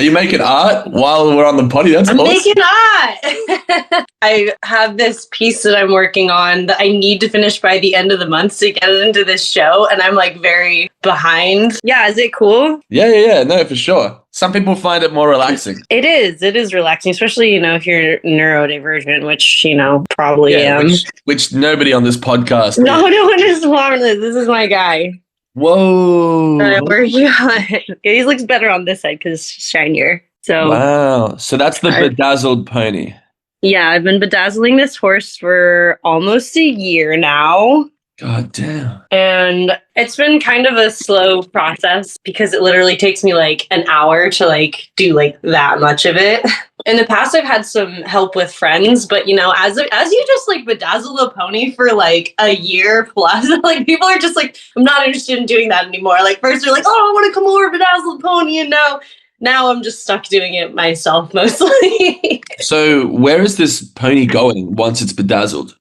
you making art while we're on the potty? That's I'm awesome. making art. I have this piece that I'm working on that I need to finish by the end of the month to get it into this show, and I'm like very behind. Yeah, is it cool? Yeah. No, for sure. Some people find it more relaxing. It is relaxing, especially, if you're neurodivergent, which, probably am. Which nobody on this podcast. No one is harmless. This is my guy. Whoa. Where he He looks better on this side because it's shinier. So wow. So that's the bedazzled pony. Yeah, I've been bedazzling this horse for almost a year now. God damn. And it's been kind of a slow process because it literally takes me like an hour to do that much of it. In the past, I've had some help with friends, but as you just bedazzle the pony for a year plus, people are just I'm not interested in doing that anymore. First they're oh, I want to come over, bedazzle the pony, and now I'm just stuck doing it myself mostly. So where is this pony going once it's bedazzled?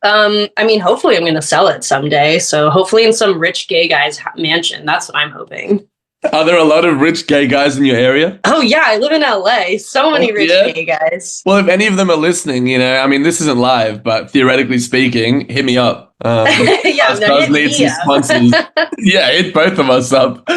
Hopefully I'm going to sell it someday. So hopefully in some rich gay guy's mansion. That's what I'm hoping. Are there a lot of rich gay guys in your area? Oh, yeah. I live in LA. So many rich gay guys. Well, if any of them are listening, this isn't live, but theoretically speaking, hit me up. Hit need some sponsors. Yeah, hit both of us up.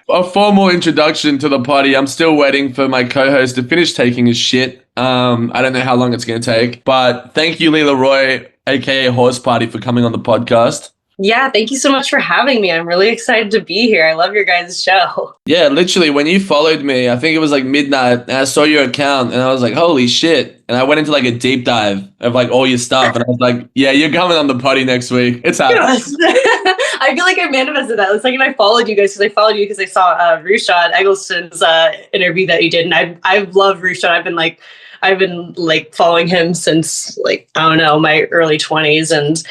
A formal introduction to the party. I'm still waiting for my co-host to finish taking his shit. I don't know how long it's going to take, but thank you, Leela Roy, aka Horse Party, for coming on the podcast. Yeah, thank you so much for having me. I'm really excited to be here. I love your guys' show. Yeah, literally, when you followed me, I think it was midnight, and I saw your account, and I was like, holy shit. And I went into a deep dive of all your stuff, and I was like, yeah, you're coming on the potty next week. It's happening. I feel like I manifested that. The second I followed you guys, because I saw Rushad Eggleston's interview that you did, and I love Rushad. I've been following him since I don't know, my early 20s, and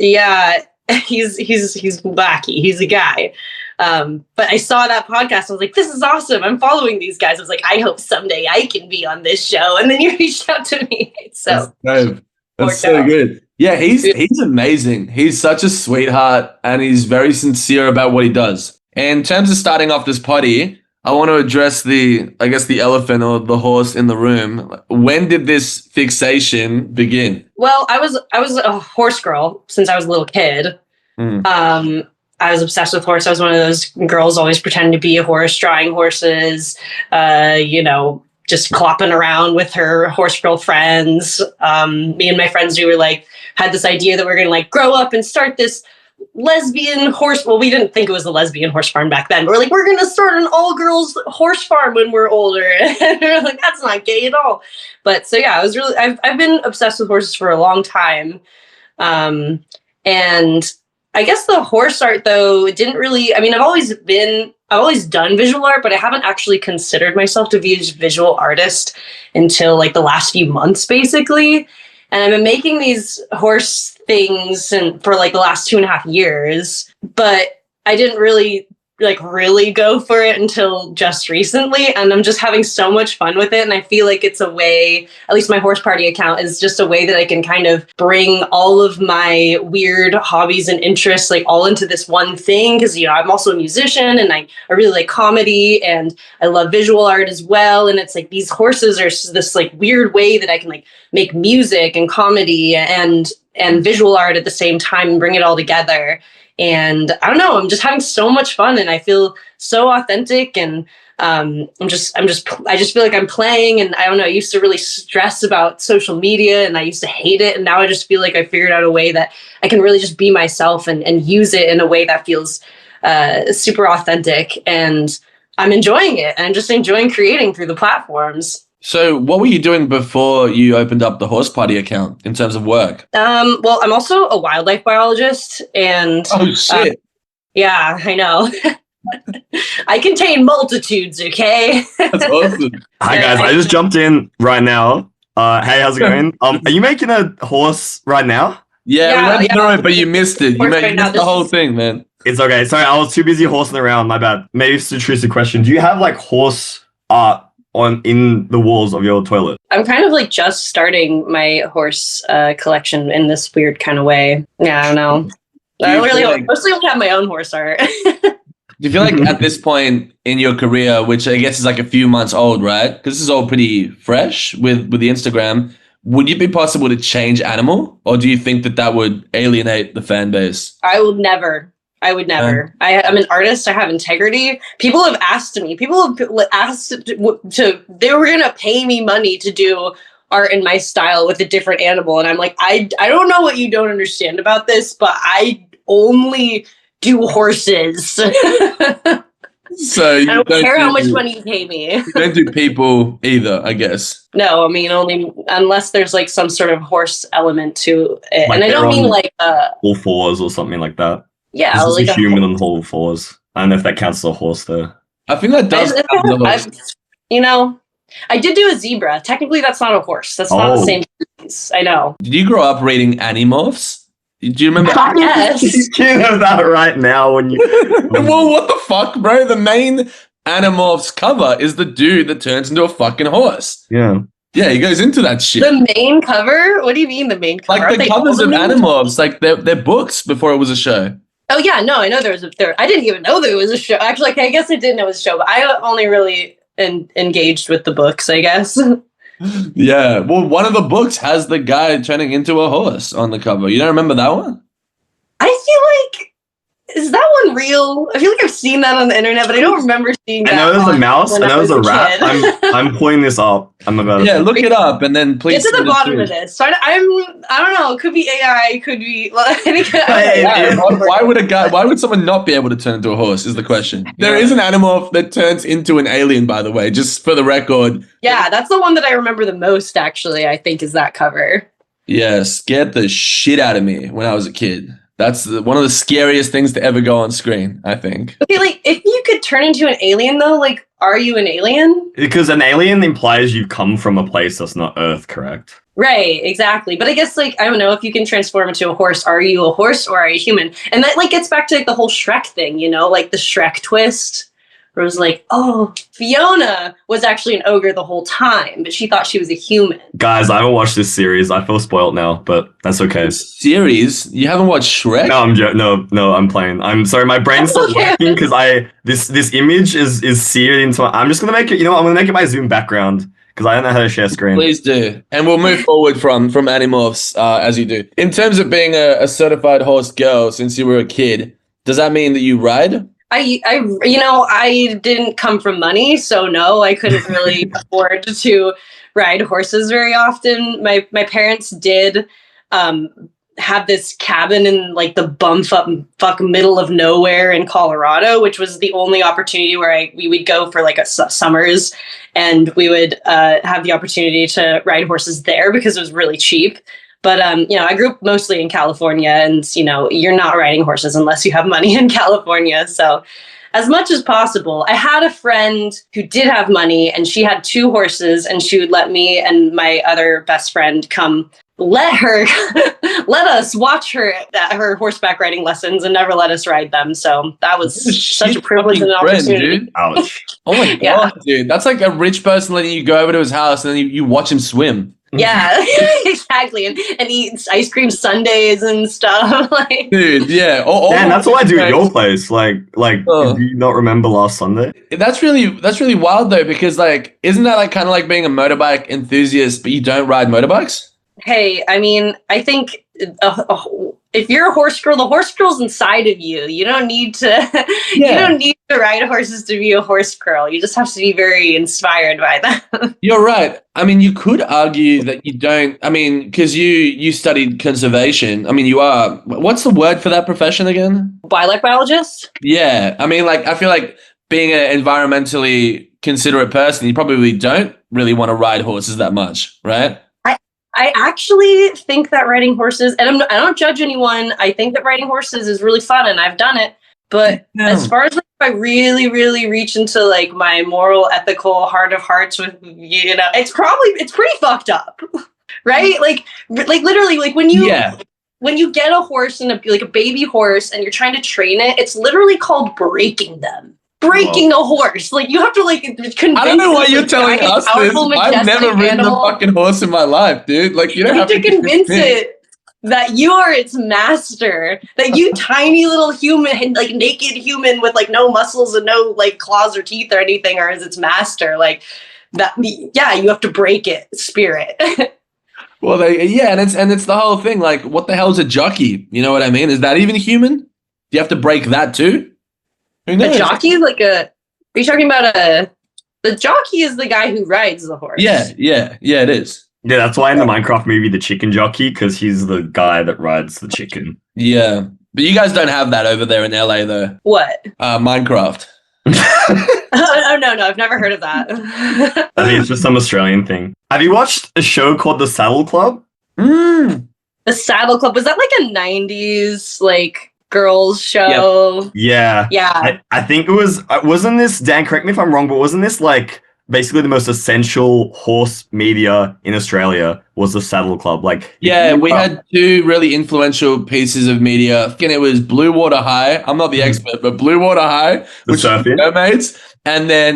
yeah, he's wacky. He's a guy. But I saw that podcast. I was like, this is awesome. I'm following these guys. I was like, I hope someday I can be on this show. And then you reached out to me. So that's so good. Yeah, he's amazing. He's such a sweetheart, and he's very sincere about what he does. And in terms of starting off this potty, I want to address the elephant or the horse in the room. When did this fixation begin? Well, I was a horse girl since I was a little kid. I was obsessed with horse. I was one of those girls always pretending to be a horse, drawing horses, just clopping around with her horse girl friends. Me and my friends, we were had this idea that we're going to grow up and start this lesbian horse. Well, we didn't think it was a lesbian horse farm back then, but we're going to start an all girls horse farm when we're older. And we're that's not gay at all. But so yeah, I've been obsessed with horses for a long time. And I guess the horse art though, it didn't really, I've always done visual art, but I haven't actually considered myself to be a visual artist until the last few months, basically. And I've been making these horse things for the last 2.5 years, but I didn't really go for it until just recently. And I'm just having so much fun with it. And I feel like it's a way, at least my horse party account is just a way that I can kind of bring all of my weird hobbies and interests all into this one thing. Cause I'm also a musician, and I really like comedy, and I love visual art as well. And it's these horses are this weird way that I can make music and comedy and visual art at the same time and bring it all together. And I don't know, I'm just having so much fun, and I feel so authentic, and I just feel like I'm playing. And I don't know, I used to really stress about social media, and I used to hate it. And now I just feel like I figured out a way that I can really just be myself and use it in a way that feels super authentic. And I'm enjoying it. And I'm just enjoying creating through the platforms. So what were you doing before you opened up the Horse Party account in terms of work? Well, I'm also a wildlife biologist, and oh shit. Yeah, I know. I contain multitudes, okay? That's awesome. Hi guys, I just jumped in right now. Hey, how's it going? Are you making a horse right now? Yeah, we went through it, but you missed it. You missed the whole thing, man. It's okay. Sorry, I was too busy horsing around. My bad. Maybe it's a tricky question. Do you have horse art in the walls of your toilet? I'm kind of just starting my horse collection in this weird kind of way. Yeah, I don't know. I really mostly have my own horse art. Do you feel like at this point in your career, which I guess is like a few months old, right? Because this is all pretty fresh with the Instagram. Would it be possible to change animal, or do you think that would alienate the fan base? I would never. I'm an artist. I have integrity. People have asked me. People have asked to. They were gonna pay me money to do art in my style with a different animal, and I'm like, I don't know what you don't understand about this, but I only do horses. So you I don't care how much money you pay me. You don't do people either, I guess. No, I mean only unless there's like some sort of horse element to it, Like and I don't mean like all fours or something like that. Yeah, this like is a human on all fours. I don't know if that counts as a horse though. I think that does. You know, I did do a zebra. Technically, that's not a horse. That's not the same species. I know. Did you grow up reading animorphs? Do you remember? Yes. You know that right now when you. Well, what the fuck, bro? The main Animorphs cover is the dude that turns into a fucking horse. Yeah. Yeah, he goes into that shit. The main cover? What do you mean the main cover? Like the covers of Animorphs, like they're books before it was a show. Oh yeah, no, I know there was I didn't even know there was a show. Actually, I guess I didn't know it was a show, but I only really engaged with the books, I guess. Yeah, well, one of the books has the guy turning into a horse on the cover. You don't remember that one? I feel like, is that one real? I feel like I've seen that on the internet, but I don't remember seeing that. I know there's a mouse. I know there's a rat. I'm pulling this up. I'm about. Yeah, look it up and then please get to the bottom of this. So I don't know. It could be AI. It could be. Well, Why would someone not be able to turn into a horse? Is the question. There is an animorph that turns into an alien, by the way, just for the record. Yeah, that's the one that I remember the most. Actually, I think is that cover. Yeah, scared the shit out of me when I was a kid. That's one of the scariest things to ever go on screen, I think. Okay, like, if you could turn into an alien, though, like, are you an alien? Because an alien implies you've come from a place that's not Earth, correct? Right, exactly. But I guess, like, I don't know, if you can transform into a horse, are you a horse or are you human? And that, like, gets back to, like, the whole Shrek thing, you know? Like, the Shrek twist. Where it was like, oh, Fiona was actually an ogre the whole time, but she thought she was a human. Guys, I haven't watched this series. I feel spoiled now, but that's okay. Series? You haven't watched Shrek? No, I'm playing. I'm sorry, my brain's not working because this image is seared into my, I'm just gonna make it, I'm gonna make it my Zoom background because I don't know how to share screen. Please do. And we'll move forward from Animorphs as you do. In terms of being a certified horse girl since you were a kid, does that mean that you ride? I didn't come from money, so no, I couldn't really afford to ride horses very often. My parents did have this cabin in like the bumfuck middle of nowhere in Colorado, which was the only opportunity where we would go for like summers, and we would have the opportunity to ride horses there because it was really cheap. But, I grew up mostly in California, and, you're not riding horses unless you have money in California. So as much as possible, I had a friend who did have money, and she had 2 horses, and she would let me and my other best friend come let us watch her horseback riding lessons and never let us ride them. So that was such a privilege and an opportunity. Dude. Ouch. Oh my God, dude. That's like a rich person letting you go over to his house and then you watch him swim. Yeah, exactly. And eat ice cream sundaes and stuff. Like, dude, yeah. Man, that's what I do at your place. Like, do you not remember last Sunday? That's really wild though, because like, isn't that like kind of like being a motorbike enthusiast, but you don't ride motorbikes? Hey, I mean, I think if you're a horse girl, the horse girl's inside of you. You don't need to. You don't need to ride horses to be a horse girl. You just have to be very inspired by them. You're right. I mean, you could argue that you don't. I mean, because you studied conservation. I mean, you are. What's the word for that profession again? Wildlife biologist. Yeah, I mean, like I feel like being an environmentally considerate person, you probably don't really want to ride horses that much, right? I actually think that riding horses, and I don't judge anyone. I think that riding horses is really fun, and I've done it. But as far as like, if I really, really reach into like my moral, ethical heart of hearts with it's pretty fucked up, right? Like literally, like when you get a horse and a baby horse, and you're trying to train it, it's literally called breaking them. Breaking a horse, like you have to like convince. I don't know why you're telling us this. I've never ridden a fucking horse in my life, dude. Like you don't have to convince it. that you are its master, that you tiny little human, like naked human with like no muscles and no like claws or teeth or anything are as its master. Like that, yeah, you have to break it, spirit. Well, and it's the whole thing. Like, what the hell is a jockey? You know what I mean? Is that even human? Do you have to break that too? Who knows? A jockey is like a. Are you talking about the jockey is the guy who rides the horse. Yeah, it is. Yeah, that's why in the Minecraft movie, the chicken jockey, because he's the guy that rides the chicken. Yeah, but you guys don't have that over there in LA, though. What? Minecraft. Oh, no, I've never heard of that. I think it's just some Australian thing. Have you watched a show called The Saddle Club? The Saddle Club, was that like a 90s like girls show? Yeah. I think it was. Wasn't this, Dan, correct me if I'm wrong, but wasn't this like basically the most essential horse media in Australia was The Saddle Club? Like, yeah, we had two really influential pieces of media. And it was Blue Water High. I'm not the expert, but Blue Water High, which is mermaids, and then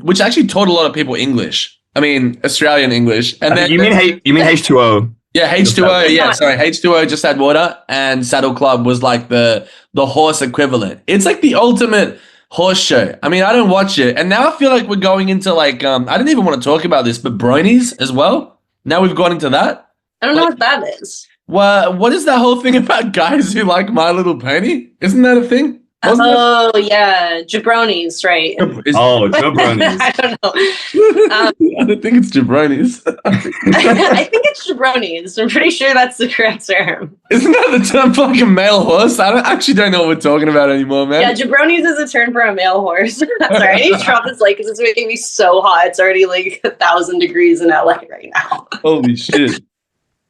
which actually taught a lot of people English. I mean, Australian English. And then you mean H2O? Yeah, H2O. Yeah, sorry, H2O just had water, and Saddle Club was like the horse equivalent. It's like the ultimate horse show. I mean, I don't watch it, and now I feel like we're going into like I didn't even want to talk about this, but bronies as well. Now we've gone into that. I don't know what that is. Well, what is that whole thing about guys who like My Little Pony? Isn't that a thing? Yeah, jabronis, right? Jabronis. I don't know. I don't think it's jabronis. I think it's jabronis. I'm pretty sure that's the correct term. Isn't that the term for like a male horse? I don't know what we're talking about anymore, man. Yeah, jabronis is a term for a male horse. Sorry, I need to drop this light because it's making me so hot. It's already like 1,000 degrees in LA right now. Holy shit.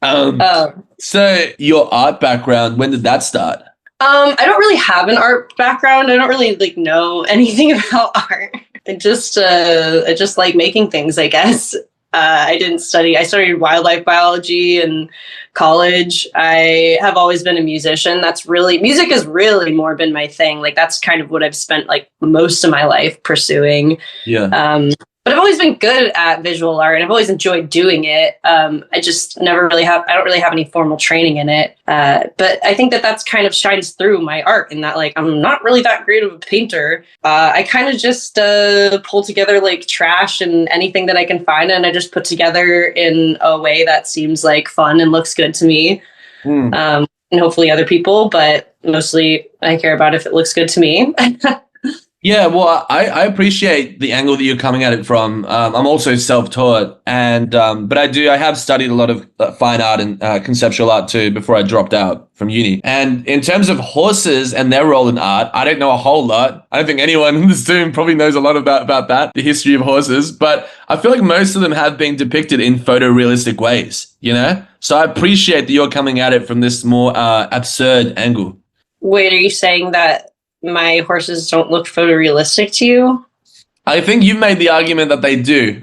So your art background, when did that start? I don't really have an art background. I don't really like know anything about art. I just like making things, I guess. I studied wildlife biology in college. I have always been a musician. Music has really more been my thing. Like that's kind of what I've spent like most of my life pursuing. Yeah. But I've always been good at visual art and I've always enjoyed doing it. I just I don't really have any formal training in it. But I think that's kind of shines through my art in that like, I'm not really that great of a painter. I kind of just pull together like trash and anything that I can find. And I just put together in a way that seems like fun and looks good to me. And hopefully other people, but mostly I care about if it looks good to me. Yeah, well, I appreciate the angle that you're coming at it from. I'm also self-taught, and but I have studied a lot of fine art and conceptual art too before I dropped out from uni. And in terms of horses and their role in art, I don't know a whole lot. I don't think anyone in this room probably knows a lot about that, the history of horses. But I feel like most of them have been depicted in photorealistic ways, you know? So I appreciate that you're coming at it from this more absurd angle. Wait, are you saying that my horses don't look photorealistic to you? I think you've made the argument that they do.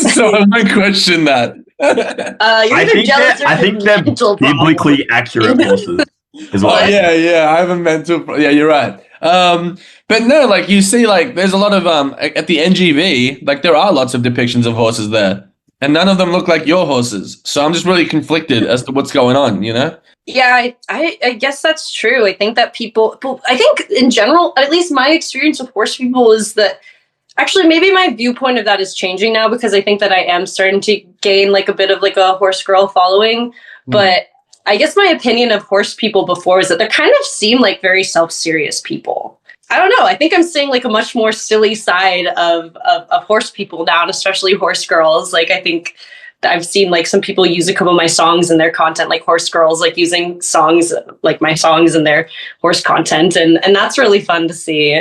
So I might question that. I think they're biblically accurate horses. Yeah, I have a mental. Yeah, you're right. But no, like you see, like there's a lot of at the NGV, like there are lots of depictions of horses there, and none of them look like your horses. So I'm just really conflicted as to what's going on, you know? Yeah, I guess that's true. I think that I think in general, at least my experience with horse people is that actually maybe my viewpoint of that is changing now because I think that I am starting to gain like a bit of like a horse girl following. But I guess my opinion of horse people before is that they kind of seem like very self-serious people. I don't know. I think I'm seeing like a much more silly side of horse people now, and especially horse girls. Like I think I've seen like some people use a couple of my songs in their content, like horse girls, like using songs like my songs in their horse content. And that's really fun to see.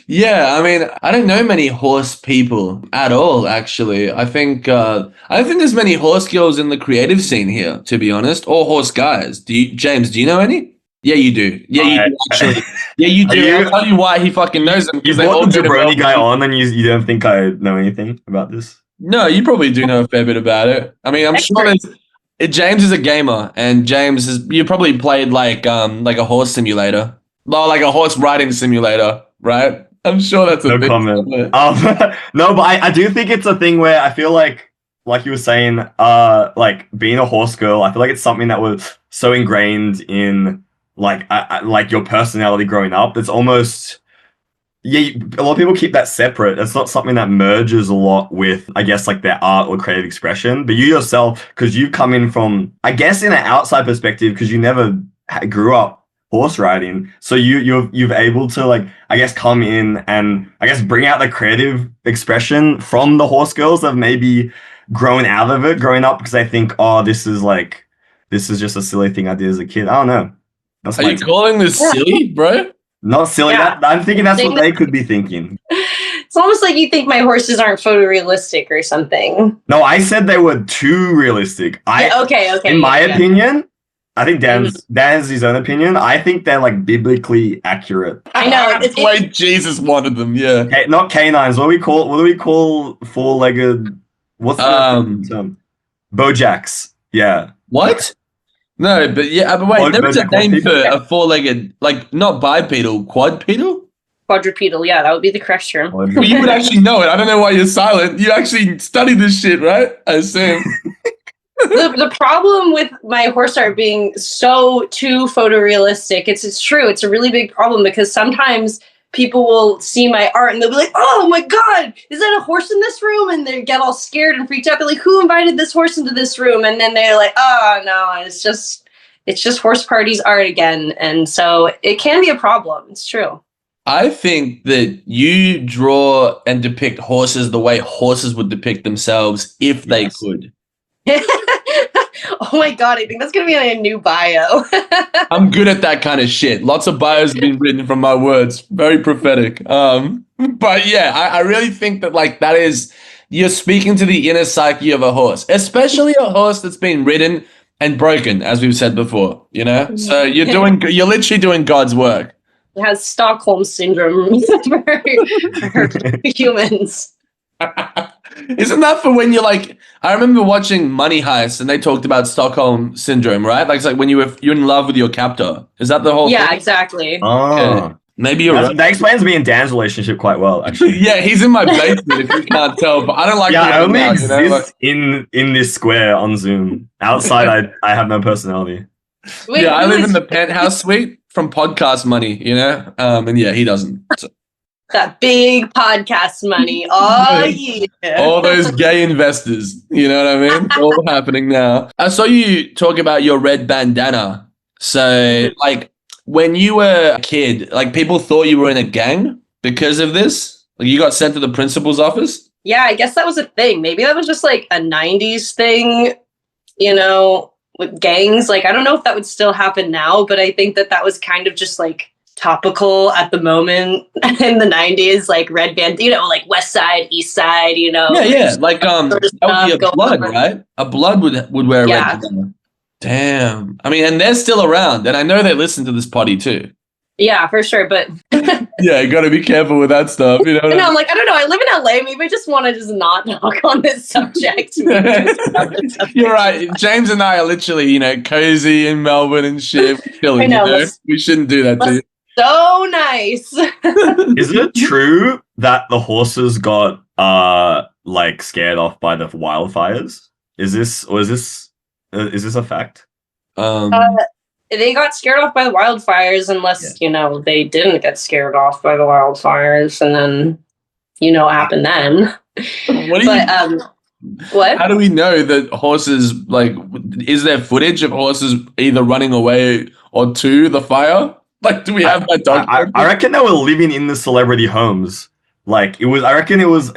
Yeah, I mean, I don't know many horse people at all, actually. I think I don't think there's many horse girls in the creative scene here, to be honest, or horse guys. James, do you know any? Yeah, you do. Yeah, you do, actually. Yeah, you do. I'll tell you why he fucking knows them. You brought the jabroni guy on and you don't think I know anything about this? No, you probably do know a fair bit about it. I mean, I'm sure James is a gamer, and you probably played like a horse simulator, or like a horse riding simulator, right? I'm sure that's a no comment. No, but I do think it's a thing where I feel like like you were saying, like being a horse girl, I feel like it's something that was so ingrained in like your personality growing up. It's almost a lot of people keep that separate. It's not something that merges a lot with, I guess, like their art or creative expression. But you yourself, because you come in from, I guess, in an outside perspective, because you never grew up horse riding, so you've able to, like, I guess, come in and I guess bring out the creative expression from the horse girls that have maybe grown out of it growing up, because they think, oh, this is just a silly thing I did as a kid. I don't know. Are you calling this silly, bro? Not silly. Yeah. I'm thinking that's what they could be thinking. It's almost like you think my horses aren't photorealistic or something. No, I said they were too realistic. Okay. In my opinion, I think Dan has his own opinion. I think they're like biblically accurate. I know. That's why Jesus wanted them. Yeah. Not canines. What do we call four-legged? What's the term? Bojacks. Yeah. What? No, but yeah, but wait, there is a name for a four-legged, like not bipedal, quadrupedal? Quadrupedal, yeah, that would be the correct term. Well, you would actually know it. I don't know why you're silent. You actually studied this shit, right? I assume. The problem with my horse art being so too photorealistic, it's true. It's a really big problem because sometimes people will see my art and they'll be like, oh my God, is that a horse in this room? And they get all scared and freaked out. They're like, who invited this horse into this room? And then they're like, oh no, it's just horse parties art again. And so it can be a problem. It's true. I think that you draw and depict horses the way horses would depict themselves if they could. Oh my God, I think that's going to be on a new bio. I'm good at that kind of shit. Lots of bios have been written from my words. Very prophetic. But yeah, I really think that like that is, you're speaking to the inner psyche of a horse, especially a horse that's been ridden and broken, as we've said before, you know? So you're literally doing God's work. It has Stockholm syndrome for humans. Isn't that for when you're like, I remember watching Money Heist and they talked about Stockholm syndrome, right? Like it's like when you're in love with your captor. Is that the whole thing? Yeah, exactly. Oh. Yeah. Maybe you're right. That explains me and Dan's relationship quite well, actually. Yeah, he's in my basement if you can't tell, but I don't like I only exist you know? Like, in this square on Zoom. Outside, I have no personality. Wait, yeah, I live in the penthouse suite from podcast money, you know? And yeah, he doesn't. So. That big podcast money. Oh, yeah. All those gay investors, you know what I mean? All happening now. I saw you talk about your red bandana. So, like, when you were a kid, like, people thought you were in a gang because of this? Like, you got sent to the principal's office? Yeah, I guess that was a thing. Maybe that was just, like, a 90s thing, you know, with gangs. Like, I don't know if that would still happen now, but I think that was kind of just, like, topical at the moment in the 90s, like red band, you know, like West Side, East Side, you know. Yeah, like that would be a blood, right? A blood would wear a red bandana. Damn. I mean, and they're still around, and I know they listen to this potty too. Yeah, for sure, but yeah, you gotta be careful with that stuff, you know. I'm like, I don't know, I live in LA, maybe I just want to just not talk on this subject. You're right. James and I are literally, you know, cozy in Melbourne and shit. Chilling, I know. You know? We shouldn't do that to you. So nice. Is it true that the horses got like scared off by the wildfires? Is this a fact? They got scared off by the wildfires, unless you know they didn't get scared off by the wildfires, and then you know what happened then. What? How do we know that horses, like, is there footage of horses either running away or to the fire? Like, do we have that document? I reckon they were living in the celebrity homes. Like, it was. I reckon it was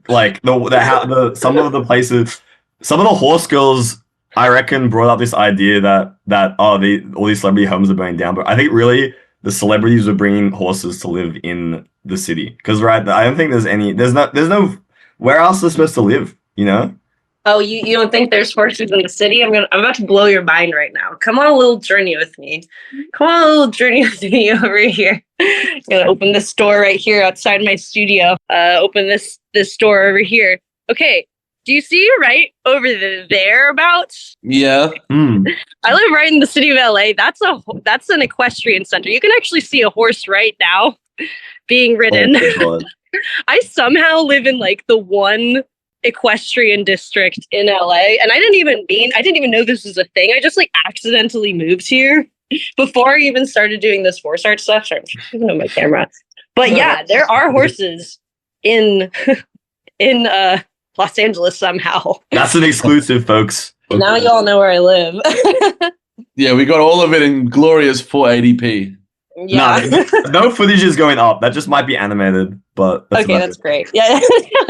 like some of the places, some of the horse girls, I reckon, brought up this idea that all these celebrity homes are burning down. But I think really the celebrities were bringing horses to live in the city because I don't think there's no where else they're supposed to live. You know. Oh, you don't think there's horses in the city? I'm about to blow your mind right now. Come on a little journey with me. Come on a little journey with me over here. I'm gonna open this door right here outside my studio. Open this door over here. Okay. Do you see right over thereabouts? Yeah. I live right in the city of LA. That's an equestrian center. You can actually see a horse right now being ridden. Oh, I somehow live in like the one equestrian district in LA, and I didn't even know this was a thing. I just like accidentally moved here before I even started doing this force art stuff. Sorry, I'm even on my camera. But yeah, there are horses in Los Angeles somehow. That's an exclusive, folks. Now y'all know where I live. Yeah, we got all of it in glorious 480p. Yeah. No footage is going up. That just might be animated, but that's great. Yeah.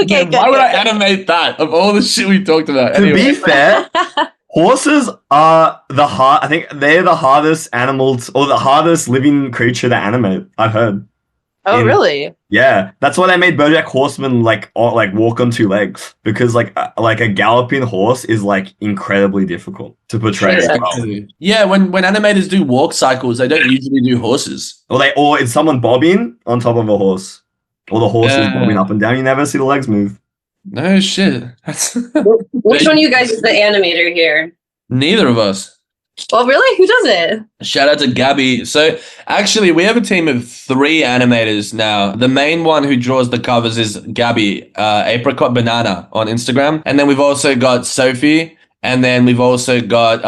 Okay. Man, why would I animate that of all the shit we talked about? To be fair, horses are I think they're the hardest animals or the hardest living creature to animate. I've heard. Oh, really? Yeah, that's why they made BoJack Horseman like walk on two legs, because like a galloping horse is like incredibly difficult to portray. Yeah. As well. Yeah, when animators do walk cycles, they don't usually do horses. Or it's someone bobbing on top of a horse, or the horse is bobbing up and down. You never see the legs move. No shit. Which one of you guys is the animator here? Neither of us. Well, really? Who does it? Shout out to Gabby. So actually, we have a team of 3 animators now. The main one who draws the covers is Gabby, Apricot Banana on Instagram. And then we've also got Sophie. And then we've also got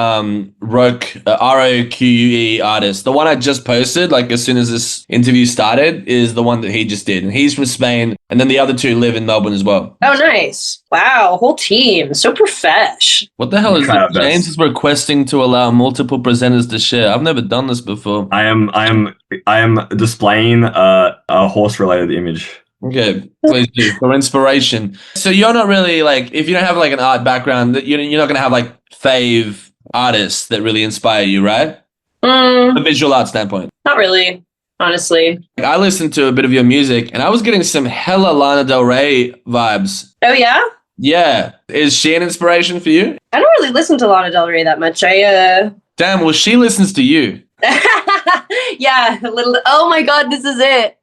Roque, ROQE artist. The one I just posted, like as soon as this interview started, is the one that he just did. And he's from Spain. And then the other 2 live in Melbourne as well. Oh, nice. Wow, whole team. So profesh. What the hell is that? James is requesting to allow multiple presenters to share. I've never done this before. I am displaying a horse-related image. Okay, please do, for inspiration. So you're not really like, if you don't have like an art background, you're not going to have like fave artists that really inspire you, right? From a visual art standpoint. Not really, honestly. I listened to a bit of your music and I was getting some hella Lana Del Rey vibes. Oh, yeah? Yeah. Is she an inspiration for you? I don't really listen to Lana Del Rey that much. Damn, well, she listens to you. Yeah, a little. Oh my God, this is it.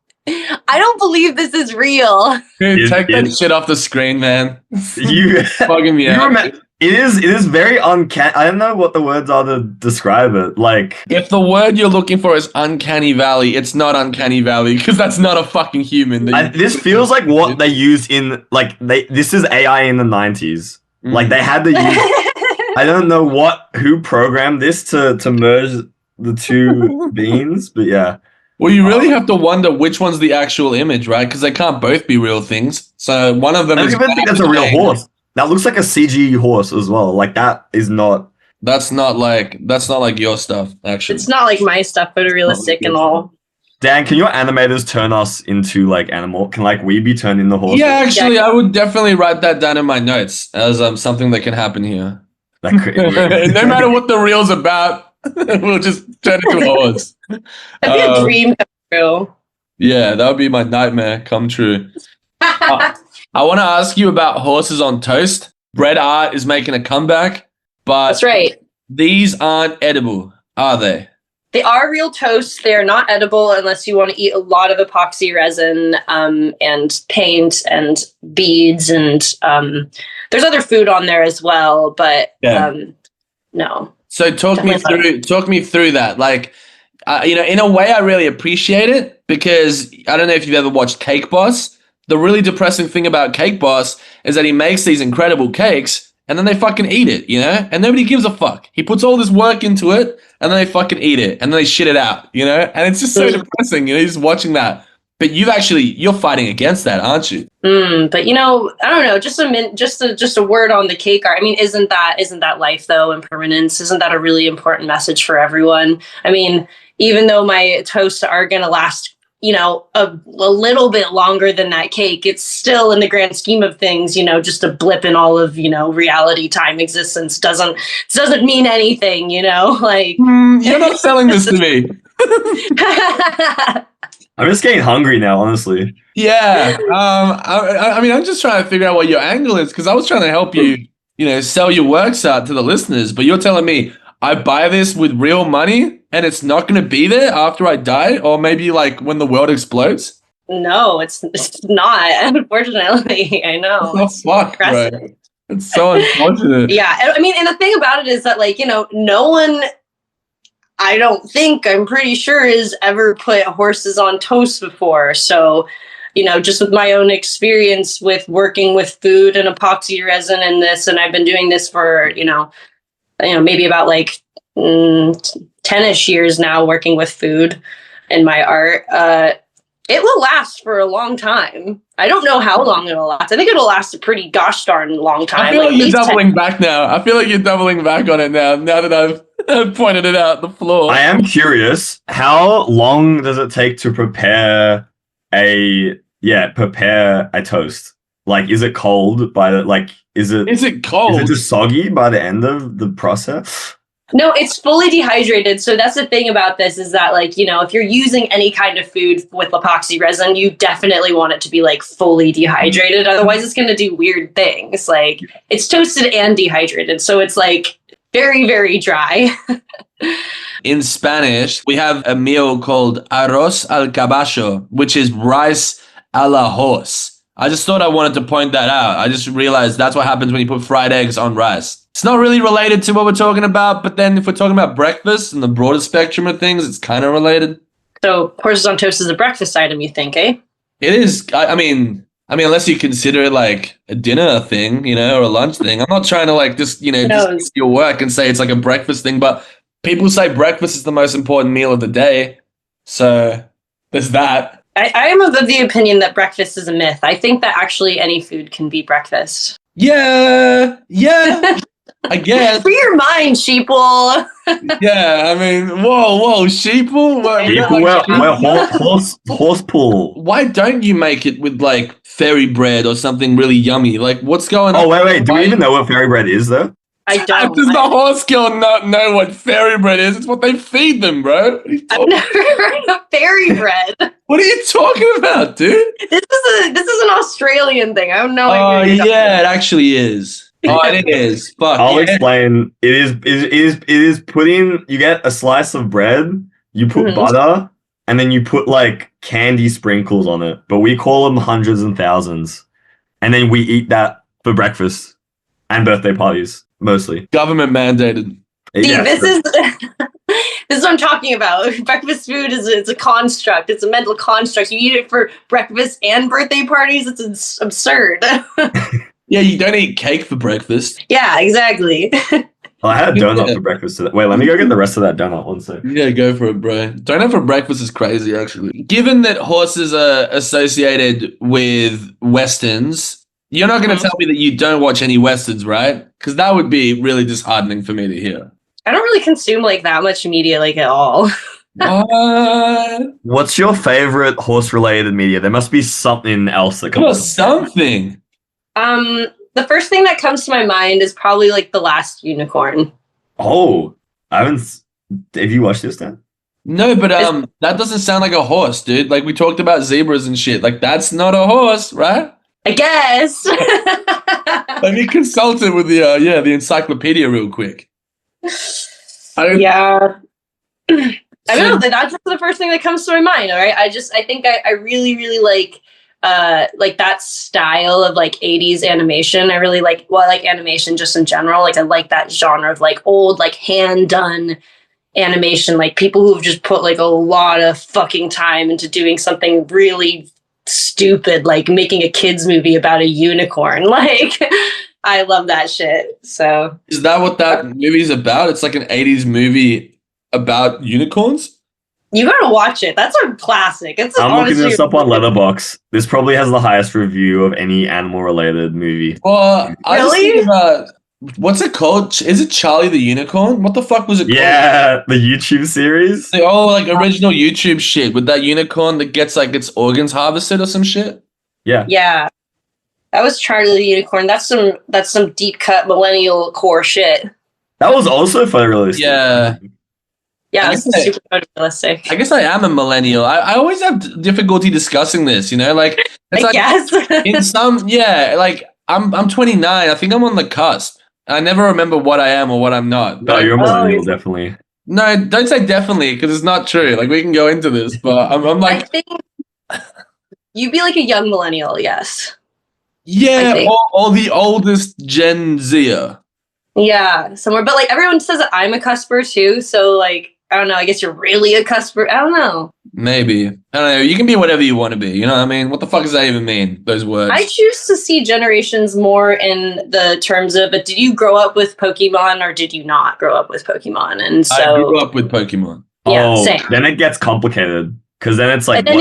I don't believe this is real. Dude, take that shit off the screen, man. You bugging me out. It is very uncanny. I don't know what the words are to describe it. Like, if the word you're looking for is uncanny valley, it's not uncanny valley because that's not a fucking human. This feels like what they use in this is AI in the 90s. Like they had to use. I don't know who programmed this to merge the two beings, but yeah. Well, you really have to wonder which one's the actual image, right? Because they can't both be real things. So one of them I don't even think that's a real horse. That looks like a CG horse as well. Like that is not. That's not like your stuff, actually. It's not like my stuff, but realistic and all. Dan, can your animators turn us into like animal? Can like we be turned into horses? Yeah, actually, I would definitely write that down in my notes as something that can happen here. No matter what the reel's about. We'll just turn into a horse. That'd be a dream come true. Yeah, that would be my nightmare come true. I want to ask you about horses on toast. Bread art is making a comeback, but that's right. These aren't edible, are they? They are real toast. They are not edible unless you want to eat a lot of epoxy resin and paint and beads and there's other food on there as well, but no. So talk me through that. Like, in a way, I really appreciate it because I don't know if you've ever watched Cake Boss. The really depressing thing about Cake Boss is that he makes these incredible cakes and then they fucking eat it, and nobody gives a fuck. He puts all this work into it and then they fucking eat it and then they shit it out, and it's just so depressing, just watching that. But you're fighting against that, aren't you? But I don't know. Just a word on the cake art. I mean, isn't that life though? Impermanence. Isn't that a really important message for everyone? I mean, even though my toasts are gonna last, a little bit longer than that cake, it's still in the grand scheme of things, just a blip in all of reality, time, existence. Doesn't mean anything, like. You're not selling this to me. I'm just getting hungry now, honestly. Yeah. I mean, I'm just trying to figure out what your angle is because I was trying to help you, sell your works out to the listeners. But you're telling me I buy this with real money and it's not going to be there after I die or maybe like when the world explodes? No, it's not. Unfortunately, I know. Oh, fuck, right. It's so unfortunate. Yeah. I mean, and the thing about it is that no one... I'm pretty sure has ever put horses on toast before. So, just with my own experience with working with food and epoxy resin and this, and I've been doing this for, maybe about like 10-ish years now, working with food in my art. It will last for a long time. I don't know how long it'll last. I think it'll last a pretty gosh darn long time. I feel like you're doubling back now. I feel like you're doubling back on it now that I've pointed it out the floor. I am curious, how long does it take to prepare a toast? Like, is it cold by the, like, is it cold? Is it just soggy by the end of the process? No, it's fully dehydrated. So that's the thing about this is that, like, if you're using any kind of food with epoxy resin, you definitely want it to be like fully dehydrated. Otherwise, it's going to do weird things. Like, it's toasted and dehydrated. So it's like very, very dry. In Spanish, we have a meal called arroz al caballo, which is rice a la horse. I just thought I wanted to point that out. I just realized that's what happens when you put fried eggs on rice. It's not really related to what we're talking about, but then if we're talking about breakfast and the broader spectrum of things, it's kind of related. So horses on toast is a breakfast item, you think, eh? It is. I mean, unless you consider it like a dinner thing, or a lunch thing. I'm not trying to like just your work and say it's like a breakfast thing, but people say breakfast is the most important meal of the day. So there's that. I am of the opinion that breakfast is a myth. I think that actually any food can be breakfast. Yeah, I guess. Free your mind, sheeple. Yeah, I mean, whoa, sheeple? Horse pool. Why don't you make it with like fairy bread or something really yummy? Like, what's going on? Oh, wait. Do we even know what fairy bread is, though? I don't. Does the horse girl not know what fairy bread is? It's what they feed them, bro. I've never heard of fairy bread. What are you talking about, dude? This is an Australian thing. I don't know. Oh, yeah, it actually is. Oh, it is. Fuck. I'll explain. It is putting. You get a slice of bread. You put butter, and then you put like candy sprinkles on it. But we call them hundreds and thousands, and then we eat that for breakfast and birthday parties. Mostly government mandated. See, this is what I'm talking about. Breakfast food is a construct. It's a mental construct. You eat it for breakfast and birthday parties. It's absurd. Yeah, you don't eat cake for breakfast. Yeah, exactly. I had a donut for breakfast today. Wait, let me go get the rest of that donut. 1 second. Yeah, go for it, bro. Donut for breakfast is crazy, actually. Given that horses are associated with Westerns, you're not going to tell me that you don't watch any Westerns, right? Because that would be really disheartening for me to hear. I don't really consume like that much media like at all. What's your favorite horse-related media? There must be something else that comes. Something. The first thing that comes to my mind is probably like The Last Unicorn. Oh, I haven't. Have you watched this then? No, but that doesn't sound like a horse, dude. Like we talked about zebras and shit. Like that's not a horse, right? I guess. Let me consult it with the encyclopedia real quick. I don't know. That's just the first thing that comes to my mind. All right. I think I really, really like that style of like 80s animation. I really like animation just in general. Like I like that genre of like old, like hand done animation, like people who've just put like a lot of fucking time into doing something really stupid, like making a kids movie about a unicorn. Like I love that shit. So is that what that movie's about? It's like an 80s movie about unicorns? You gotta watch it. That's a classic. I'm looking this up on Letterboxd. This probably has the highest review of any animal related movie. Well, I just think about what's it called? Is it Charlie the Unicorn? What the fuck was it called? Yeah, the YouTube series. The like original YouTube shit with that unicorn that gets like its organs harvested or some shit. Yeah. Yeah. That was Charlie the Unicorn. That's some deep cut millennial core shit. That was also photorealistic. Yeah. Yeah, it's super photorealistic. I guess I am a millennial. I always have difficulty discussing this, like it's I guess. in some like I'm 29. I think I'm on the cusp. I never remember what I am or what I'm not. No, you're a millennial, definitely. No, don't say definitely because it's not true. Like we can go into this, but I'm like, I think you'd be like a young millennial, yes. Yeah, or the oldest Gen Zer. Yeah, somewhere. But like everyone says that I'm a cusper too, so like I don't know. I guess you're really a cusper. I don't know. Maybe. I don't know. You can be whatever you want to be. You know what I mean? What the fuck does that even mean? Those words. I choose to see generations more in the terms of, but did you grow up with Pokemon or did you not grow up with Pokemon? And so I grew up with Pokemon. Yeah, same. Then it gets complicated because then it's like, and then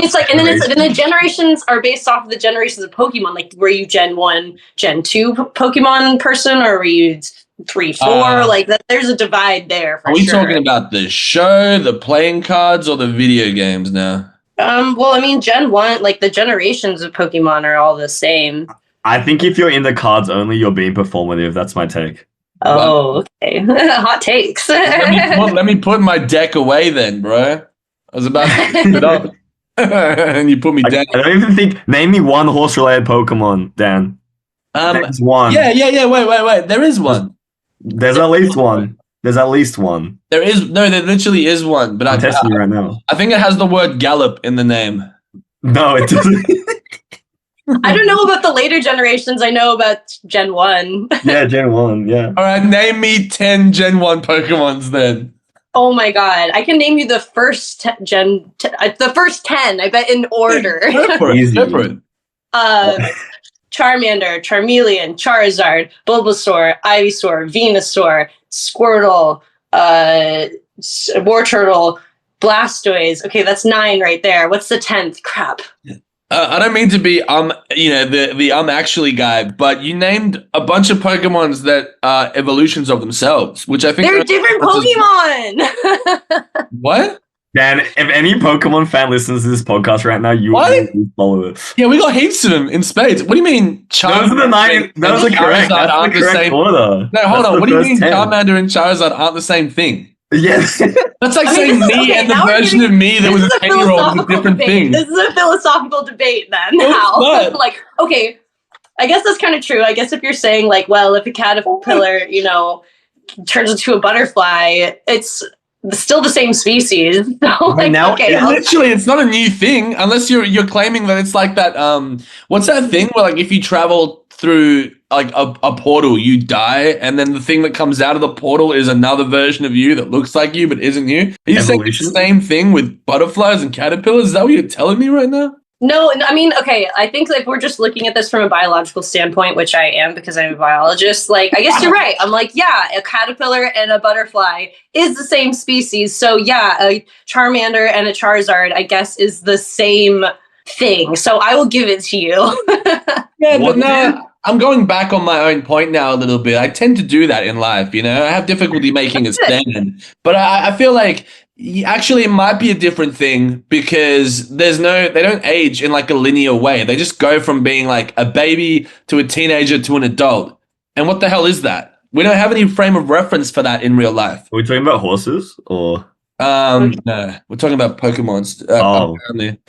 the generations are based off of the generations of Pokemon. Like, were you Gen 1, Gen 2 Pokemon person, or were you 3, 4? Like that, there's a divide there. For Are we sure. talking about the show, the playing cards, or the video games now? Well, I mean, Gen 1, like the generations of Pokemon are all the same. I think if you're into cards only, you're being performative. That's my take. Oh, okay. Hot takes. let me put my deck away then, bro. I was about to pick it up. And you put me down. I don't even think. Name me one horse-related Pokemon, Dan. There's one. Yeah. Wait. There is one. There's at least one. There literally is one. But I'm testing you right now. I think it has the word Gallop in the name. No, it doesn't. I don't know about the later generations. I know about Gen 1. Yeah, Gen 1, yeah. All right, name me 10 Gen 1 Pokemons then. Oh my god. I can name you the first the first 10, I bet, in order. Go for it. Charmander, Charmeleon, Charizard, Bulbasaur, Ivysaur, Venusaur, Squirtle, Wartortle, Blastoise. Okay, that's 9 right there. What's the 10th? Crap. I don't mean to be the actually guy, but you named a bunch of Pokemons that are evolutions of themselves, which I think they're different Pokemon. What? Dan, if any Pokemon fan listens to this podcast right now, you will follow it. Yeah, we got heaps of them in spades. What do you mean? Those are the 9. Those are correct. That's the correct order. No, hold on. What do you mean 10. Charmander and Charizard aren't the same thing? Yes. That's like saying me and the version of me that was a 10-year-old is a different thing. This is a philosophical debate then. How? Like, okay, I guess that's kind of true. I guess if you're saying like, well, if a caterpillar, turns into a butterfly, it's still the same species. So, like, now, literally, it's not a new thing unless you're claiming that it's like that. What's that thing where like if you travel through like a portal, you die, and then the thing that comes out of the portal is another version of you that looks like you but isn't you? Are you saying the same thing with butterflies and caterpillars? Is that what you're telling me right now? No, I mean, okay, I think if we're just looking at this from a biological standpoint, which I am because I'm a biologist, like, I guess you're right. I'm like, yeah, a caterpillar and a butterfly is the same species. So yeah, a Charmander and a Charizard, I guess, is the same thing. So I will give it to you. Yeah, but no, I'm going back on my own point now a little bit. I tend to do that in life, I have difficulty making a stand. But I feel like actually it might be a different thing because they don't age in like a linear way. They just go from being like a baby to a teenager to an adult. And what the hell is that? We don't have any frame of reference for that in real life. Are we talking about horses or? No, we're talking about Pokemon. Apparently.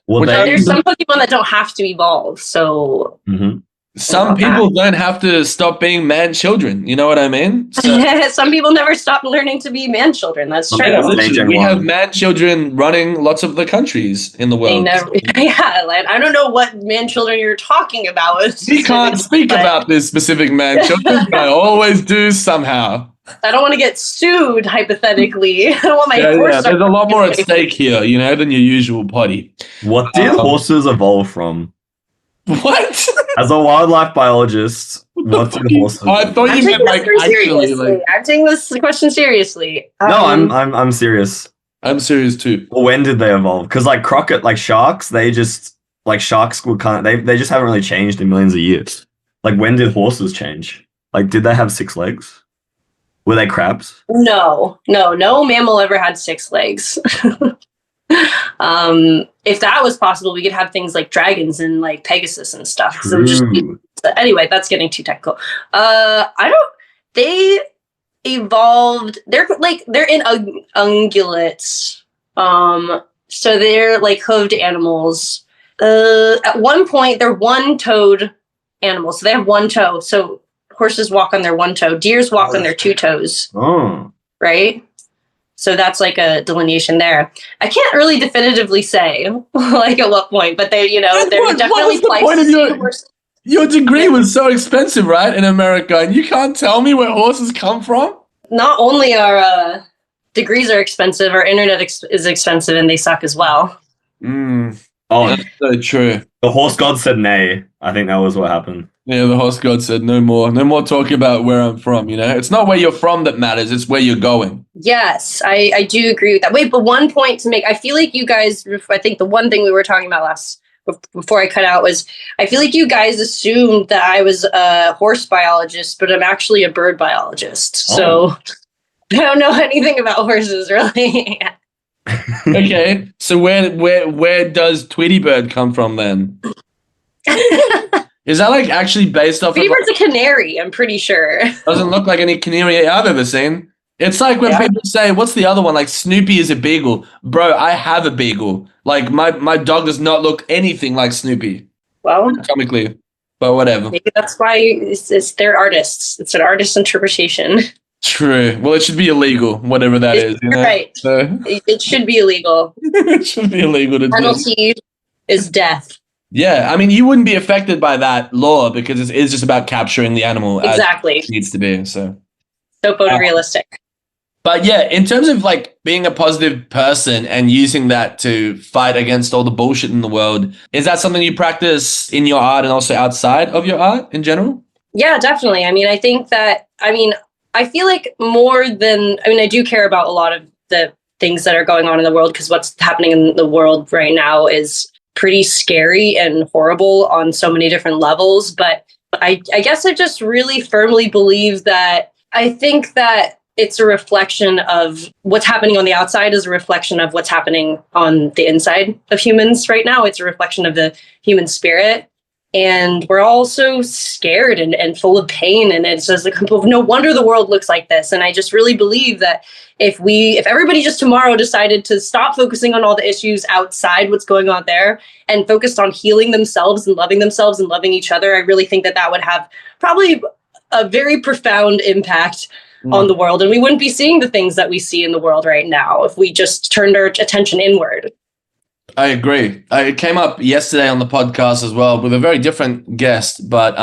Well, there's some Pokemon that don't have to evolve, so... Mm-hmm. Some people don't have to stop being man-children, you know what I mean? So, some people never stop learning to be man-children, that's true. We have man-children running lots of the countries in the world. I don't know what man-children you're talking about. We can't speak about this specific man-children, but I always do somehow. I don't want to get sued, hypothetically. I don't want my horse. There's a lot more at stake here, than your usual potty. What did horses evolve from? What? As a wildlife biologist, what did horses? I thought you meant like actually. Like... I'm taking this question seriously. No, I'm serious. I'm serious too. Well, when did they evolve? Because like sharks, they just were they just haven't really changed in millions of years. Like when did horses change? Like did they have 6 legs? Were they crabs? No mammal ever had 6 legs. If that was possible, we could have things like dragons and like Pegasus and stuff. Anyway, that's getting too technical. They evolved. They're in ungulates. So they're like hooved animals. At one point, they're one-toed animals. So they have one toe. So horses walk on their one toe. Deers walk on their 2 toes. Oh. Right? So that's like a delineation there. I can't really definitively say like at what point, but they're definitely what was the point of your degree was so expensive, right, in America, and you can't tell me where horses come from? Not only are degrees are expensive, our internet is expensive, and they suck as well. Oh, That's so true. the horse god said nay. I think that was what happened. Yeah, the horse god said no more talking about where I'm from, you know? It's not where you're from that matters, it's where you're going. Yes, I do agree with that. Wait, but one point to make, I feel like you guys, I think the one thing we were talking about before I cut out was, I feel like you guys assumed that I was a horse biologist, but I'm actually a bird biologist. So I don't know anything about horses, really. Okay, so where does Tweety Bird come from then? Is that like actually based off Tweety of Bird's a canary, I'm pretty sure. Doesn't look like any canary I've ever seen. It's like when people say, what's the other one? Like Snoopy is a beagle. Bro, I have a beagle. Like my dog does not look anything like Snoopy. Well, Comically, but whatever. maybe that's why it's they're artists. It's an artist's interpretation. True. Well, it should be illegal, whatever that is. You know? Right. So, It should be illegal. it should be illegal to do. Penalty is death. Yeah, I mean, you wouldn't be affected by that law because it's just about capturing the animal Exactly. as it needs to be. So photorealistic. But yeah, in terms of like being a positive person and using that to fight against all the bullshit in the world, is that something you practice in your art and also outside of your art in general? Yeah, definitely. I mean, I think that, I feel like I do care about a lot of the things that are going on in the world, because what's happening in the world right now is pretty scary and horrible on so many different levels. But I guess I just really firmly believe that I think that it's a reflection of what's happening on the outside is a reflection of what's happening on the inside of humans right now. It's a reflection of the human spirit. And we're all so scared and full of pain. And it's just like, no wonder the world looks like this. And I just really believe that if everybody just tomorrow decided to stop focusing on all the issues outside what's going on there and focused on healing themselves and loving each other, I really think that would have probably a very profound impact on the world. And we wouldn't be seeing the things that we see in the world right now if we just turned our attention inward. I agree. It came up yesterday on the podcast as well with a very different guest, but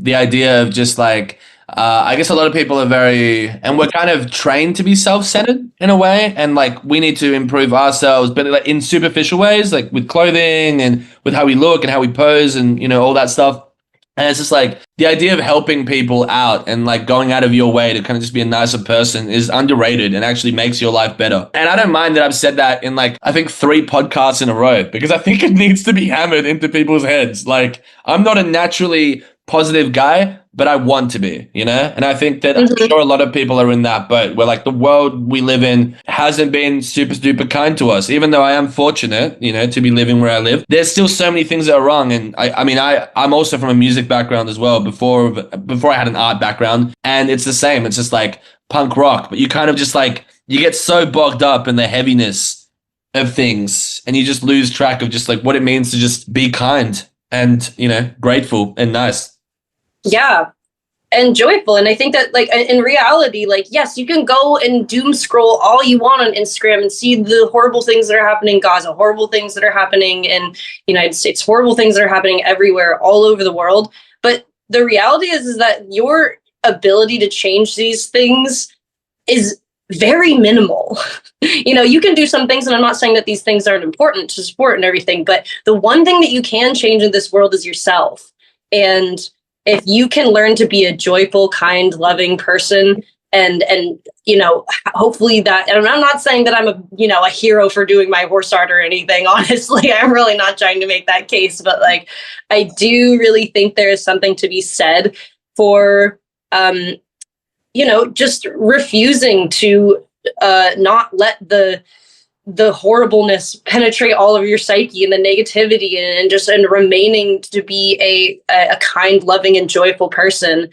the idea of just like, I guess a lot of people are and we're kind of trained to be self-centered in a way, and like we need to improve ourselves, but like in superficial ways, like with clothing and with how we look and how we pose and, you know, all that stuff. And it's just like the idea of helping people out and like going out of your way to kind of just be a nicer person is underrated and actually makes your life better. And I don't mind that I've said that in like, I think 3 podcasts in a row, because I think it needs to be hammered into people's heads. Like, I'm not a naturally positive guy, but I want to be, you know? And I think that I'm sure a lot of people are in that boat where like the world we live in hasn't been super duper kind to us. Even though I am fortunate, you know, to be living where I live, there's still so many things that are wrong. And I'm also from a music background as well before I had an art background. And it's the same. It's just like punk rock, but you kind of just like, you get so bogged up in the heaviness of things and you just lose track of just like what it means to just be kind and, you know, grateful and nice. Yeah, and joyful. And I think that like in reality, like, yes, you can go and doom scroll all you want on Instagram and see the horrible things that are happening in Gaza, horrible things that are happening in the United States, horrible things that are happening everywhere, all over the world. But the reality is that your ability to change these things is very minimal. You know, you can do some things, and I'm not saying that these things aren't important to support and everything, but the one thing that you can change in this world is yourself. And if you can learn to be a joyful, kind, loving person, and you know, hopefully that, and I'm not saying that I'm a hero for doing my horse art or anything, honestly, I'm really not trying to make that case, but like, I do really think there is something to be said for, just refusing to not let the horribleness penetrate all of your psyche and the negativity and remaining to be a kind, loving, and joyful person,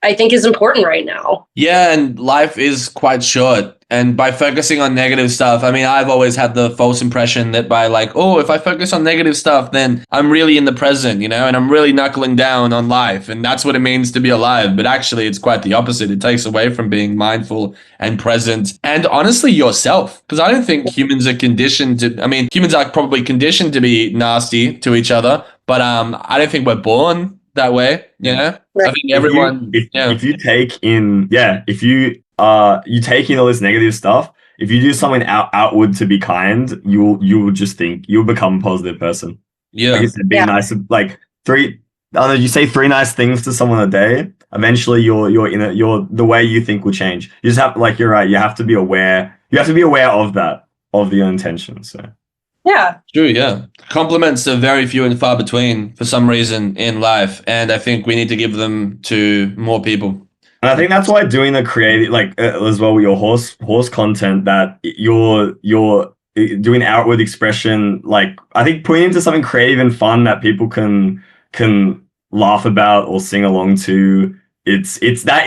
I think is important right now. Yeah, and life is quite short. And by focusing on negative stuff, I mean, I've always had the false impression that by like, oh, if I focus on negative stuff, then I'm really in the present, you know, and I'm really knuckling down on life. And that's what it means to be alive. But actually, it's quite the opposite. It takes away from being mindful and present and honestly yourself. Because I don't think humans are humans are probably conditioned to be nasty to each other. But I don't think we're born that way, you know? Right. I think everyone... If you take in... Yeah, if you you take in all this negative stuff. If you do something outward to be kind, you'll just think you'll become a positive person. Yeah. Like you said, being nice, like I don't know, you say 3 nice things to someone a day, eventually the way you think will change. You just have, like, you're right, you have to be aware. You have to be aware of that, of your intentions. So Yeah. True, yeah. Compliments are very few and far between for some reason in life, and I think we need to give them to more people. And I think that's why doing the creative, like as well with your horse content, that you're doing outward expression, like I think putting into something creative and fun that people can laugh about or sing along to. That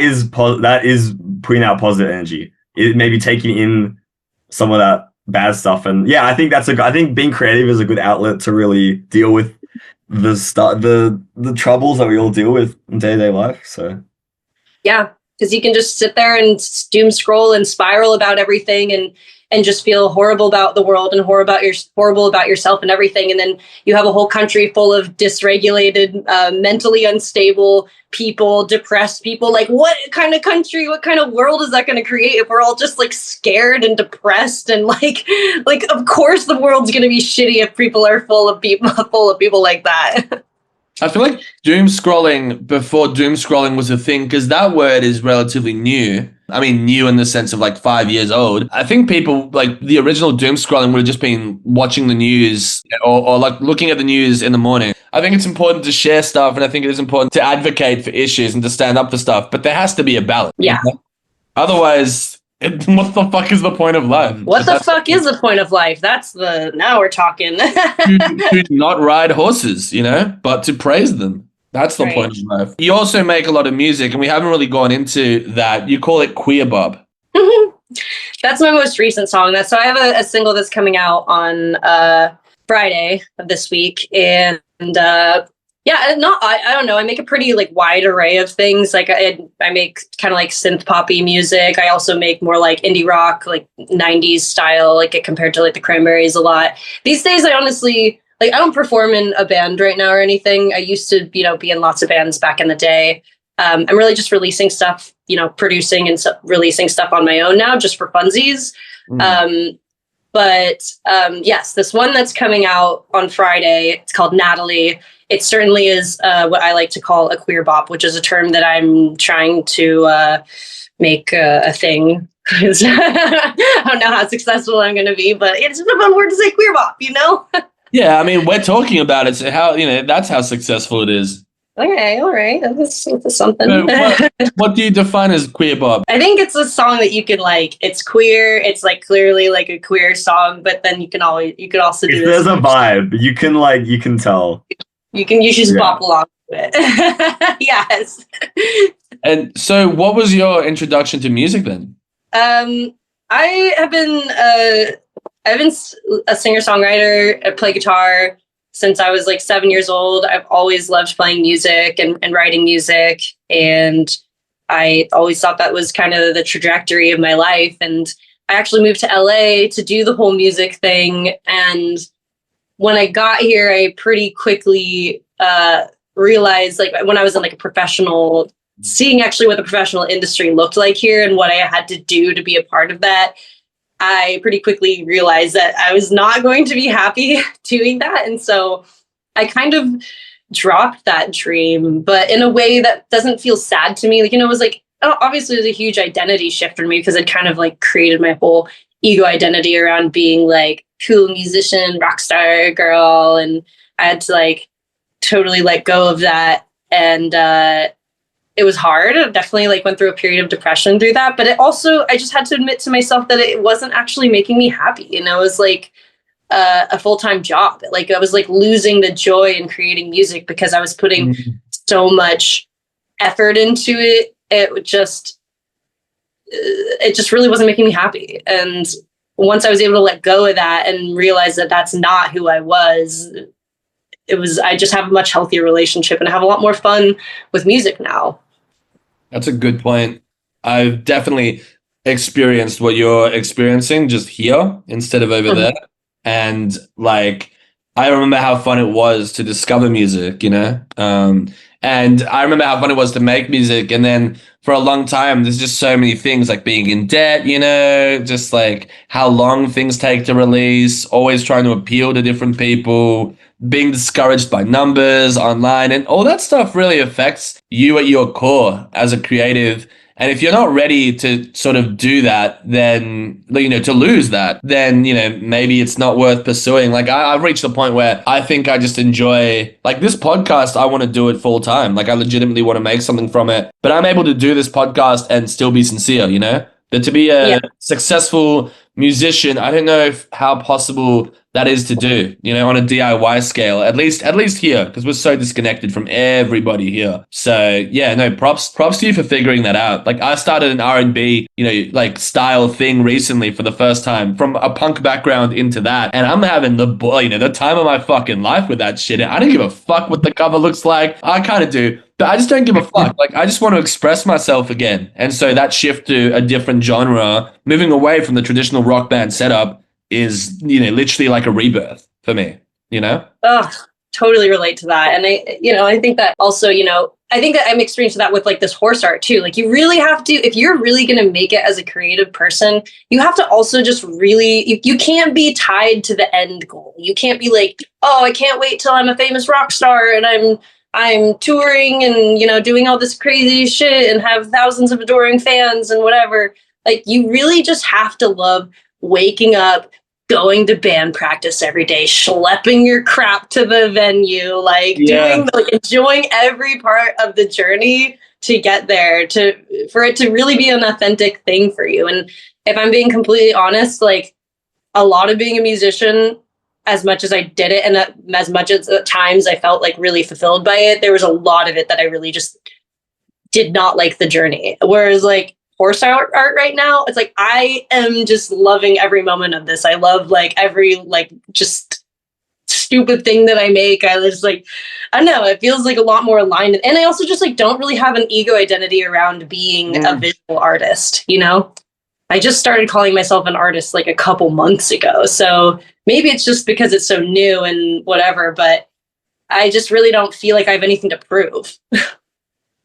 is putting out positive energy. It may be taking in some of that bad stuff, and yeah, I think I think being creative is a good outlet to really deal with the troubles that we all deal with in day-to-day life. So yeah, because you can just sit there and doom scroll and spiral about everything and just feel horrible about the world and horrible about yourself and everything. And then you have a whole country full of dysregulated, mentally unstable people, depressed people. Like, what kind of country, what kind of world is that going to create if we're all just like scared and depressed? And like, of course the world's going to be shitty if people are full of people like that. I feel like doom scrolling before doom scrolling was a thing, because that word is relatively new. I mean, new in the sense of like 5 years old. I think people, like, the original doom scrolling would have just been watching the news or like looking at the news in the morning. I think it's important to share stuff, and I think it is important to advocate for issues and to stand up for stuff, but there has to be a balance. Yeah. You know? Otherwise, what the fuck is the point of life? What the fuck is the point of life? Now we're talking. to not ride horses, but to praise them. That's the point of life. You also make a lot of music, and we haven't really gone into that. You call it Queer Bob. That's my most recent song. So I have a single that's coming out on Friday of this week, and I don't know. I make a pretty like wide array of things. Like I make kind of like synth poppy music. I also make more like indie rock, like 90s style, like compared to like the Cranberries a lot. These days, I honestly, like, I don't perform in a band right now or anything. I used to, be in lots of bands back in the day. I'm really just releasing stuff, producing and releasing stuff on my own now, just for funsies. Yes, this one that's coming out on Friday, it's called Natalie. It certainly is what I like to call a queer bop, which is a term that I'm trying to make a thing. I don't know how successful I'm going to be, but it's a fun word to say, queer bop, Yeah, I mean, we're talking about it. So that's how successful it is. Okay, all right. That's something. What do you define as queer bop? I think it's a song that you can like. It's queer. It's like clearly like a queer song, but then you could also do this. There's a vibe. You can tell. You should just bop along with it. Yes. And so, what was your introduction to music then? I've been a singer-songwriter. I play guitar since I was like 7 years old. I've always loved playing music and writing music. And I always thought that was kind of the trajectory of my life. And I actually moved to LA to do the whole music thing. And when I got here, I pretty quickly realized, like, when I was in like a professional, seeing actually what the professional industry looked like here and what I had to do to be a part of that, I pretty quickly realized that I was not going to be happy doing that. And so I kind of dropped that dream, but in a way that doesn't feel sad to me. Like, it was like, obviously it was a huge identity shift for me because I'd kind of like created my whole ego identity around being like cool musician, rock star girl. And I had to like totally let go of that. And, it was hard. I definitely like went through a period of depression through that. But it also, I just had to admit to myself that it wasn't actually making me happy. It was like a full-time job. Like I was like losing the joy in creating music because I was putting so much effort into it. It just really wasn't making me happy. And once I was able to let go of that and realize that that's not who I was, I just have a much healthier relationship and I have a lot more fun with music now. That's a good point. I've definitely experienced what you're experiencing just here instead of over there. And like, I remember how fun it was to discover music, and And I remember how fun it was to make music. And then for a long time, there's just so many things like being in debt, you know, just like how long things take to release, always trying to appeal to different people, being discouraged by numbers online, and all that stuff really affects you at your core as a creative. And if you're not ready to sort of do that, then, you know, to lose that, then, you know, maybe it's not worth pursuing. Like I've reached the point where I think I just enjoy, like this podcast, I want to do it full time. Like I legitimately want to make something from it, but I'm able to do this podcast and still be sincere, you know? That to be a successful musician, I don't know how possible that is to do, you know, on a DIY scale, at least here, because we're so disconnected from everybody here. So yeah, no, props to you for figuring that out. Like I started an R&B, you know, like style thing recently for the first time, from a punk background into that. And I'm having the time of my fucking life with that shit. I don't give a fuck what the cover looks like. I kind of do, but I just don't give a fuck. Like I just want to express myself again. And so that shift to a different genre, moving away from the traditional rock band setup, is, you know, literally like a rebirth for me, you know? Oh, totally relate to that. And I think that also, you know, I think that I'm experiencing that with like this horse art too. Like you really have to, if you're really going to make it as a creative person, you have to also just really, you can't be tied to the end goal. You can't be like, oh, I can't wait till I'm a famous rock star and I'm touring and, you know, doing all this crazy shit and have thousands of adoring fans and whatever. Like you really just have to love waking up, going to band practice every day, schlepping your crap to the venue, enjoying every part of the journey to get there, for it to really be an authentic thing for you. And if I'm being completely honest, like a lot of being a musician, as much as I did it and as much as at times I felt like really fulfilled by it, there was a lot of it that I really just did not like the journey. Whereas like horse art right now, it's like I am just loving every moment of this. I love like every like just stupid thing that I make. I was like, I don't know, it feels like a lot more aligned. And I also just like don't really have an ego identity around being a visual artist, you know? I just started calling myself an artist like a couple months ago. So maybe it's just because it's so new and whatever, but I just really don't feel like I have anything to prove.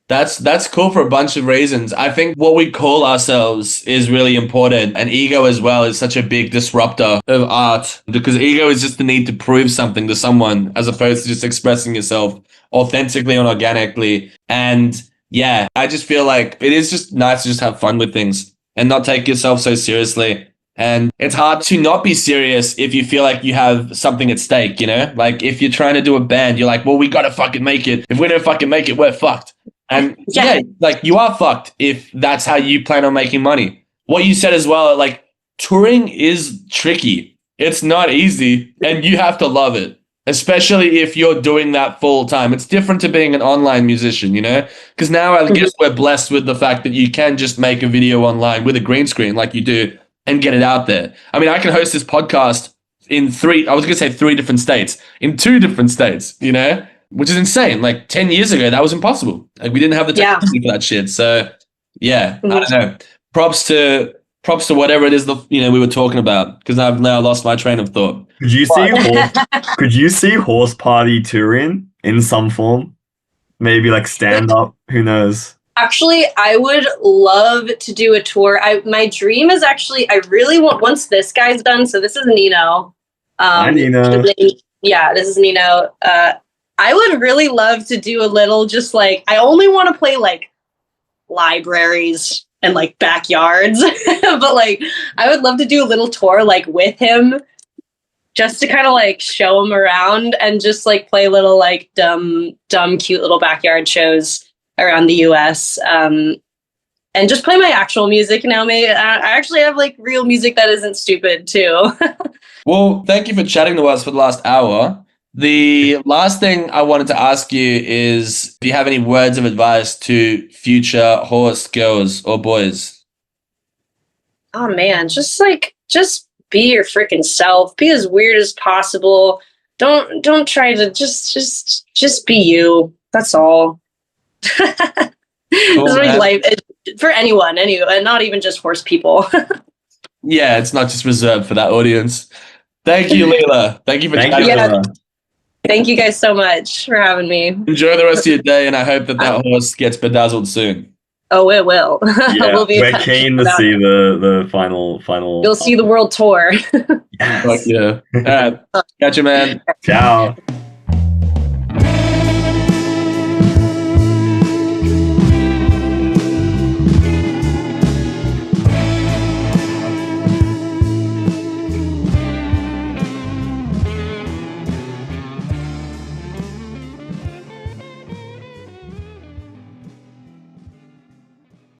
That's cool for a bunch of reasons. I think what we call ourselves is really important, and ego as well is such a big disruptor of art, because ego is just the need to prove something to someone as opposed to just expressing yourself authentically and organically. And yeah, I just feel like it is just nice to just have fun with things and not take yourself so seriously. And it's hard to not be serious if you feel like you have something at stake, you know? Like if you're trying to do a band, you're like, well, we gotta fucking make it. If we don't fucking make it, we're fucked. And yeah, like you are fucked if that's how you plan on making money. What you said as well, like touring is tricky. It's not easy and you have to love it, especially if you're doing that full time. It's different to being an online musician, you know, because now I guess we're blessed with the fact that you can just make a video online with a green screen like you do and get it out there. I mean, I can host this podcast in three different states, in 2 different states, you know? Which is insane. Like 10 years ago, that was impossible. Like we didn't have the technology for that shit. So I don't know. Props to whatever it is we were talking about, because I've now lost my train of thought. Could you see Horse Party touring in some form? Maybe like stand up. Who knows? Actually, I would love to do a tour. My dream is actually, I really want, once this guy's done. So this is Nino. Hi, Nino. Yeah, this is Nino. I would really love to do a little, just like, I only want to play like libraries and like backyards, but like, I would love to do a little tour like with him, just to kind of like show him around and just like play little like dumb, cute little backyard shows around the US. And just play my actual music now. Maybe I actually have like real music that isn't stupid too. Well, thank you for chatting to us for the last hour. The last thing I wanted to ask you is, do you have any words of advice to future horse girls or boys? Oh man, just be your freaking self. Be as weird as possible. Don't try to just be you. That's all. Cool, this is life for anyone, and not even just horse people. Yeah, it's not just reserved for that audience. Thank you, Leela. Thank you for chatting. Thank you guys so much for having me. Enjoy the rest of your day, and I hope that horse gets bedazzled soon. Oh, it will. Yeah, We'll be we're keen to see the final. You'll see the world tour. Yes. Fuck yeah. All right. Catch you, man. Ciao.